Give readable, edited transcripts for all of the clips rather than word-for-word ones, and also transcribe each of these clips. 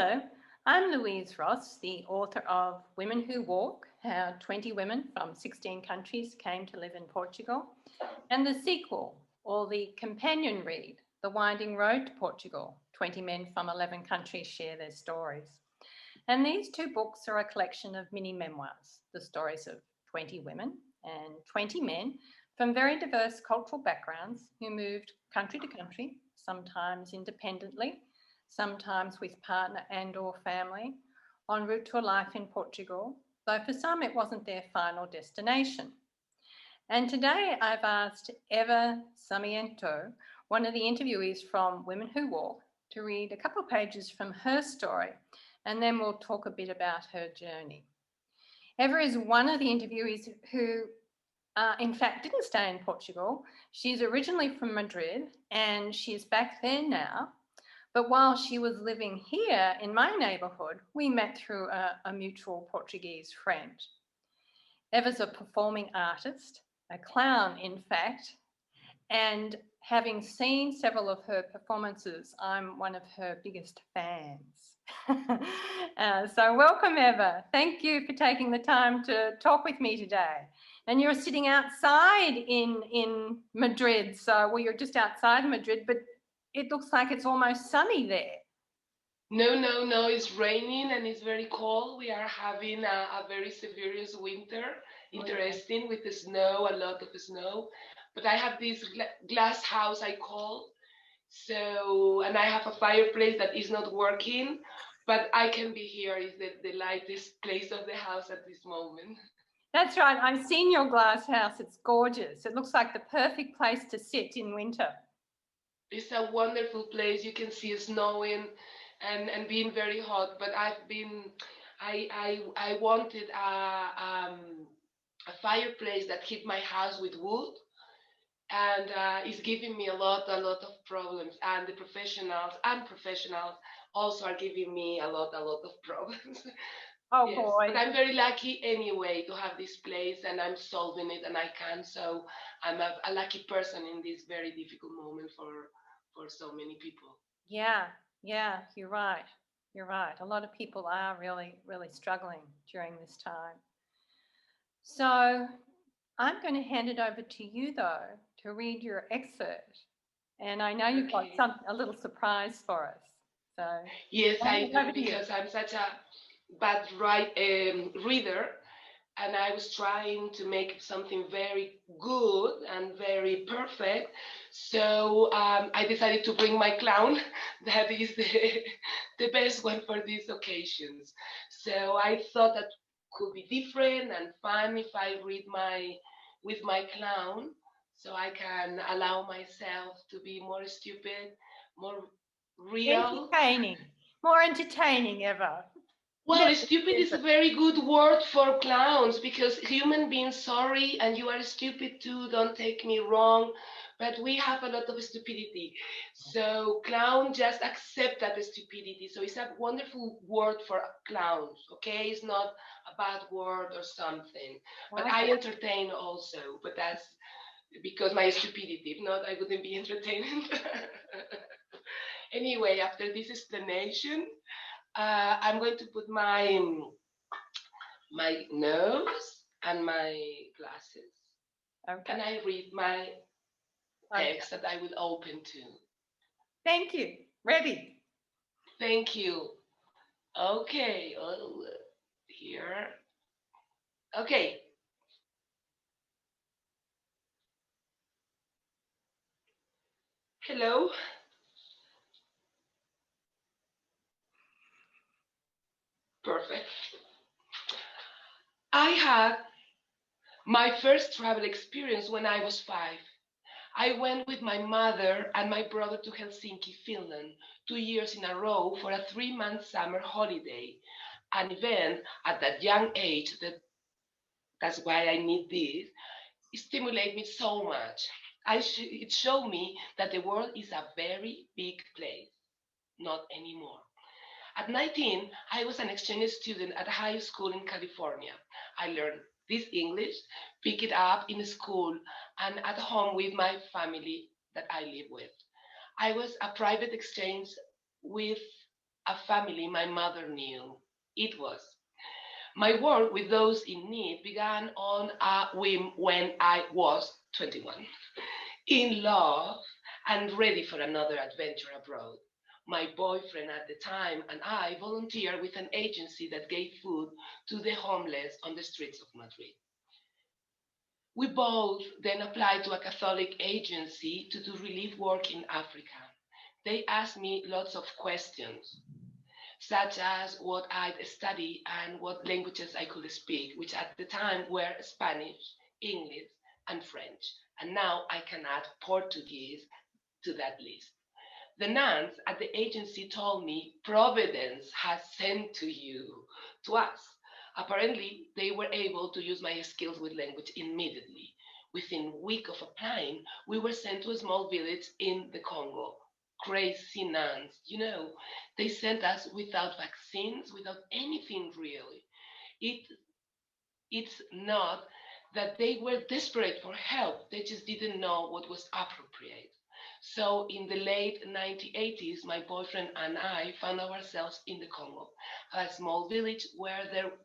Hello, I'm Louise Ross, the author of Women Who Walk, How 20 Women from 16 Countries Came to Live in Portugal, and the sequel, or the companion read, The Winding Road to Portugal, 20 Men from 11 Countries Share Their Stories. And these two books are a collection of mini memoirs, the stories of 20 women and 20 men from very diverse cultural backgrounds who moved country to country, sometimes independently, sometimes with partner and or family, en route to a life in Portugal, though for some it wasn't their final destination. And today I've asked Eva Sarmiento, one of the interviewees from Women Who Walk, to read a couple of pages from her story, and then we'll talk a bit about her journey. Eva is one of the interviewees who in fact didn't stay in Portugal. She's originally from Madrid and she's back there now. But while she was living here in my neighbourhood, we met through a mutual Portuguese friend. Eva's a performing artist, a clown in fact, and having seen several of her performances, I'm one of her biggest fans. So welcome, Eva. Thank you for taking the time to talk with me today. And you're sitting outside in Madrid, so well, you're just outside Madrid, but it looks like it's almost sunny there. No, it's raining and it's very cold. We are having a very severe winter, interesting with the snow, a lot of snow. But I have this glass house I call, and I have a fireplace that is not working, but I can be here. Is the lightest place of the house at this moment. That's right. I've seen your glass house. It's gorgeous. It looks like the perfect place to sit in winter. It's a wonderful place. You can see it snowing and being very hot. But I wanted a fireplace that heat my house with wood, and it's giving me a lot of problems. And the professionals also are giving me a lot of problems. Oh Yes, boy. but I'm very lucky anyway to have this place, and I'm solving it, and I can. So I'm a lucky person in this very difficult moment for so many people. Yeah, you're right. You're right. A lot of people are really, really struggling during this time. So I'm going to hand it over to you, though, to read your excerpt. And I know you've got a little surprise for us. So yes, I do, because I'm such a bad reader, and I was trying to make something very good and very perfect. So I decided to bring my clown. That is the best one for these occasions. So I thought that could be different and fun if I read with my clown, so I can allow myself to be more stupid, more real. More entertaining ever. Well, stupid is a very good word for clowns, because human beings, sorry, and you are stupid too, don't take me wrong, but we have a lot of stupidity. So clown just accept that stupidity. So it's a wonderful word for clowns, okay? It's not a bad word or something. But I entertain also, but that's because my stupidity. If not, I wouldn't be entertaining. Anyway, after this explanation, I'm going to put my nose and my glasses, and I read my text that I will open to. Thank you. Ready? Thank you. Okay. Here. Okay. Hello. Perfect. I had my first travel experience when I was 5. I went with my mother and my brother to Helsinki, Finland, 2 years in a row for a 3-month summer holiday, an event at that young age that's why I need this. It stimulated me so much. It showed me that the world is a very big place. Not anymore. At 19, I was an exchange student at a high school in California. I learned this English, picked it up in school and at home with my family that I live with. I was a private exchange with a family my mother knew. It was. My work with those in need began on a whim when I was 21, in love and ready for another adventure abroad. My boyfriend at the time and I volunteered with an agency that gave food to the homeless on the streets of Madrid. We both then applied to a Catholic agency to do relief work in Africa. They asked me lots of questions, such as what I'd study and what languages I could speak, which at the time were Spanish, English, and French. And now I can add Portuguese to that list. The nuns at the agency told me Providence has sent to us. Apparently, they were able to use my skills with language immediately. Within a week of applying, we were sent to a small village in the Congo. Crazy nuns, they sent us without vaccines, without anything really. It, it's not that they were desperate for help, they just didn't know what was appropriate. So in the late 1980s, my boyfriend and I found ourselves in the Congo, a small village where there were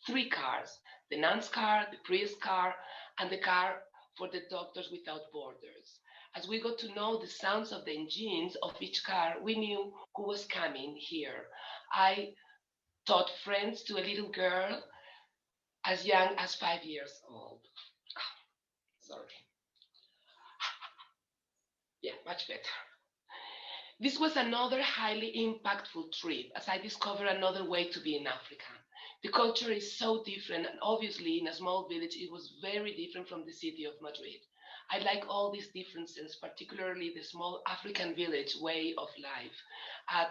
three cars: the nun's car, the priest's car, and the car for the Doctors Without Borders. As we got to know the sounds of the engines of each car, we knew who was coming here. I taught French to a little girl as young as 5 years old. Sorry. Yeah, much better. This was another highly impactful trip as I discovered another way to be in Africa. The culture is so different, and obviously, in a small village, it was very different from the city of Madrid. I like all these differences, particularly the small African village way of life, uh,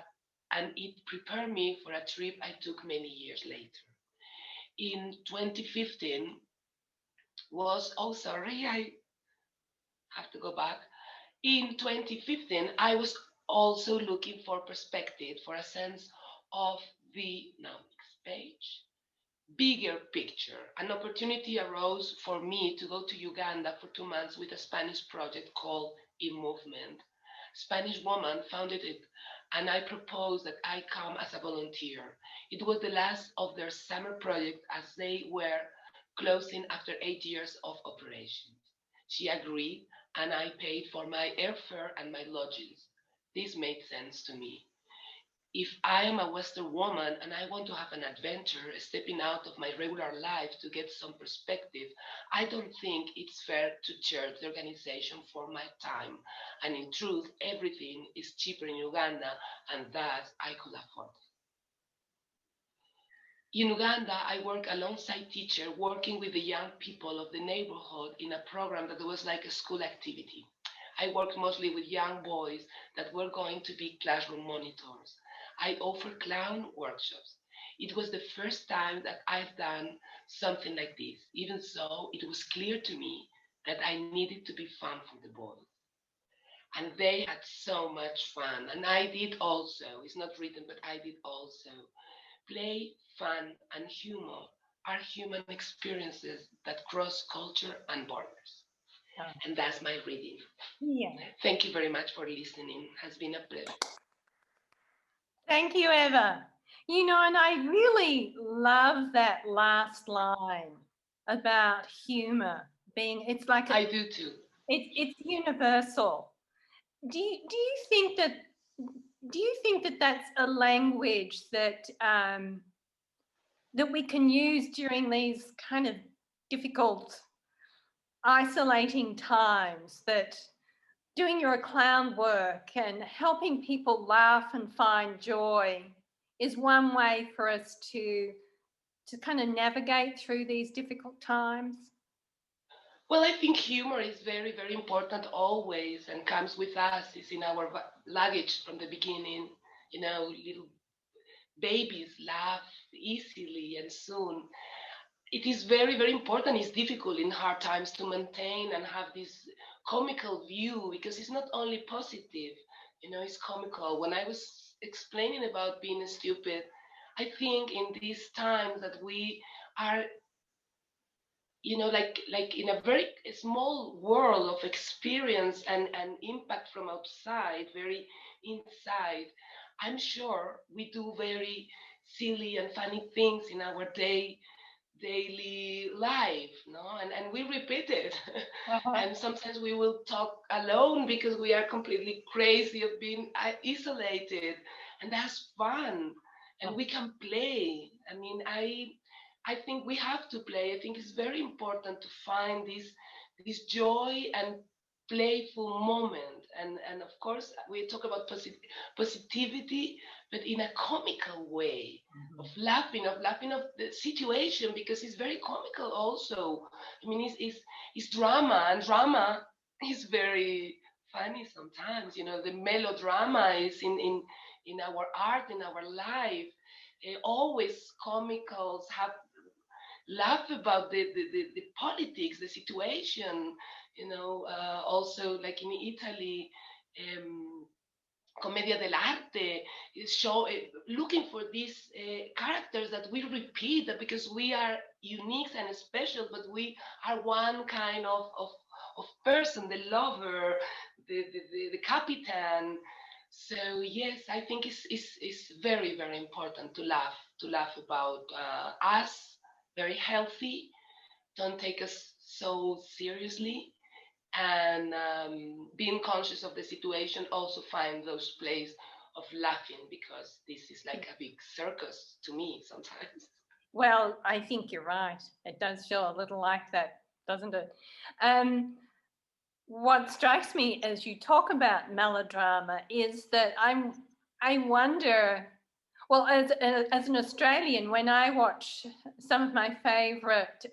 and it prepared me for a trip I took many years later. In 2015 oh, sorry, I have to go back. In 2015, I was also looking for perspective, for a sense of the, now next page, bigger picture. An opportunity arose for me to go to Uganda for 2 months with a Spanish project called In Movement. Spanish woman founded it, and I proposed that I come as a volunteer. It was the last of their summer project as they were closing after 8 years of operations. She agreed, and I paid for my airfare and my lodgings. This made sense to me. If I am a Western woman and I want to have an adventure, stepping out of my regular life to get some perspective, I don't think it's fair to charge the organization for my time. And in truth, everything is cheaper in Uganda, and thus I could afford it. In Uganda, I work alongside teacher working with the young people of the neighborhood in a program that was like a school activity. I worked mostly with young boys that were going to be classroom monitors. I offer clown workshops. It was the first time that I've done something like this. Even so, it was clear to me that I needed to be fun for the boys. And they had so much fun. And I did also. It's not written, but I did also. Play, fun, and humor are human experiences that cross culture and borders. And that's my reading. Yeah. Thank you very much for listening. It has been a pleasure. Thank you, Eva. And I really love that last line about humor being, it's like I do too. It's universal. Do you think that that's a language that that we can use during these kind of difficult, isolating times, that doing your clown work and helping people laugh and find joy is one way for us to kind of navigate through these difficult times? Well, I think humor is very, very important always and comes with us. It's in our luggage from the beginning. Little babies laugh easily and soon. It is very, very important. It's difficult in hard times to maintain and have this comical view because it's not only positive, it's comical. When I was explaining about being stupid, I think in these times that we are, like in a very small world of experience and impact from outside, very inside. I'm sure we do very silly and funny things in our daily life, no? And we repeat it. Uh-huh. And sometimes we will talk alone because we are completely crazy of being isolated, and that's fun. And we can play. I mean, I think we have to play. I think it's very important to find this joy and playful moment. And of course, we talk about positivity, but in a comical way, of laughing of the situation, because it's very comical also. I mean, it's drama, and drama is very funny sometimes. The melodrama is in our art, in our life. Always comicals have laugh about the politics, the situation. Also, like in Italy, um, Commedia dell'arte is looking for these characters that we repeat, because we are unique and special, but we are one kind of person, the lover, the captain. So yes, I think it's very, very important to laugh about us, very healthy. Don't take us so seriously, and being conscious of the situation, also find those places of laughing, because this is like a big circus to me sometimes. Well, I think you're right. It does feel a little like that, doesn't it? Um, what strikes me as you talk about melodrama is that I wonder. Well, as an Australian, when I watch some of my favourite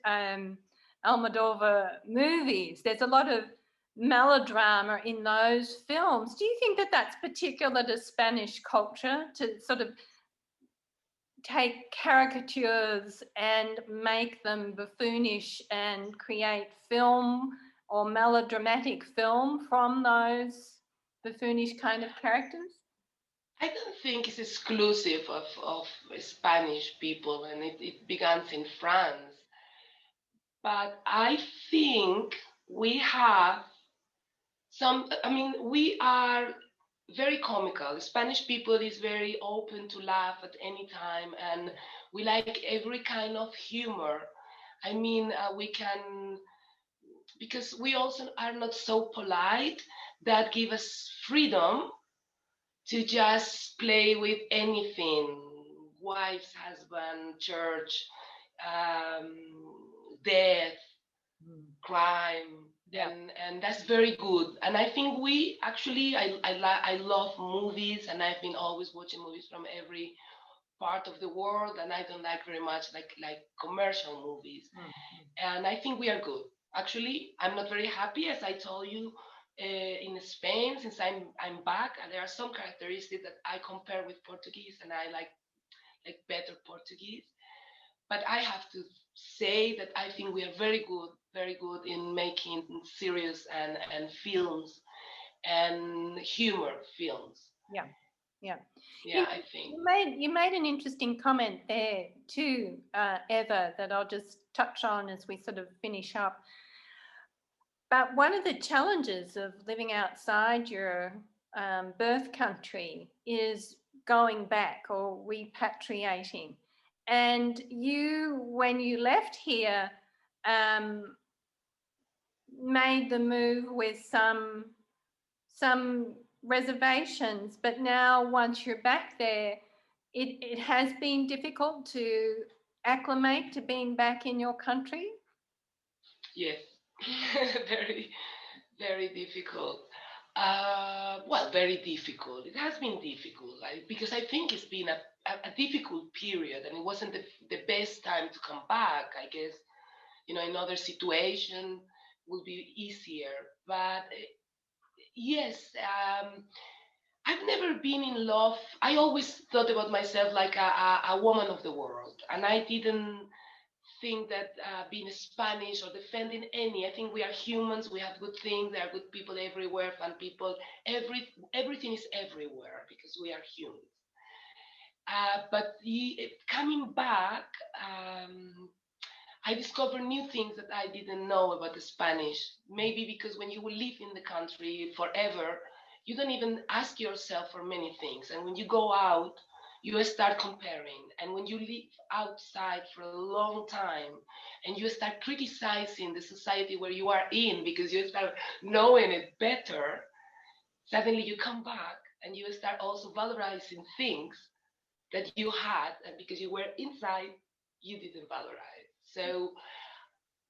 Almodovar movies, there's a lot of melodrama in those films. Do you think that that's particular to Spanish culture, to sort of take caricatures and make them buffoonish and create film or melodramatic film from those buffoonish kind of characters? I don't think it's exclusive of Spanish people, and it began in France. But I think we have I mean, we are very comical. Spanish people is very open to laugh at any time, and we like every kind of humor. I mean, we can, because we also are not so polite, that give us freedom to just play with anything: wives, husband, church, um, death, crime. Yeah. And that's very good. And I think we actually, I love movies, and I've been always watching movies from every part of the world, and I don't like very much like commercial movies. And I think we are good. Actually, I'm not very happy, as I told you, in Spain, since I'm back, and there are some characteristics that I compare with Portuguese, and I like better Portuguese. But I have to say that I think we are very good in making serious and films and humor films. Yeah, yeah. Yeah, I think. You made an interesting comment there too, Eva, that I'll just touch on as we sort of finish up. But one of the challenges of living outside your birth country is going back or repatriating. And you, when you left here, um, made the move with some reservations, but now once you're back there, it has been difficult to acclimate to being back in your country. Yes, very, very difficult. Well, very difficult. It has been difficult, because I think it's been a difficult period, and it wasn't the best time to come back. I guess, in other situation will be easier. But yes, I've never been in love. I always thought about myself like a woman of the world, and I didn't think that being Spanish or defending any. I think we are humans. We have good things. There are good people everywhere, fun people. Everything is everywhere because we are humans. But coming back, um, I discovered new things that I didn't know about the Spanish. Maybe because when you will live in the country forever, you don't even ask yourself for many things. And when you go out, you start comparing. And when you live outside for a long time and you start criticizing the society where you are in because you start knowing it better, suddenly you come back and you start also valorizing things that you had, and because you were inside, you didn't valorize. So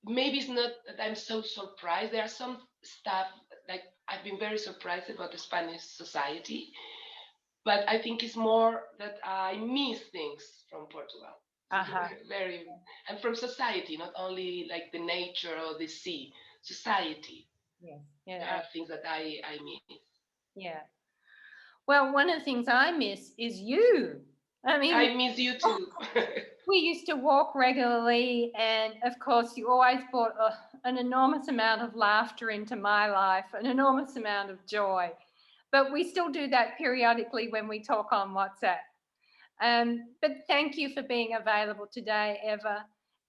maybe it's not that I'm so surprised. There are some stuff like I've been very surprised about the Spanish society, but I think it's more that I miss things from Portugal. Very, and from society, not only like the nature or the sea, society. Yes. There Yeah. are things that I miss. Yeah. Well, one of the things I miss is you. I mean, I miss you too. we used to walk regularly, and of course, you always brought an enormous amount of laughter into my life, an enormous amount of joy. But we still do that periodically when we talk on WhatsApp. But thank you for being available today, Eva.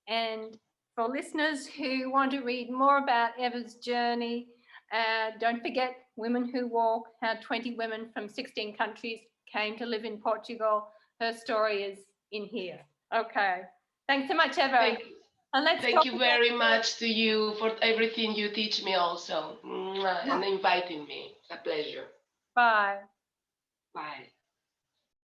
And for listeners who want to read more about Eva's journey, don't forget Women Who Walk, how 20 women from 16 countries came to live in Portugal. Her story is in here. Okay. Thanks so much, Eva. Thank you very much to you for everything you teach me also, and inviting me. It's a pleasure. Bye. Bye.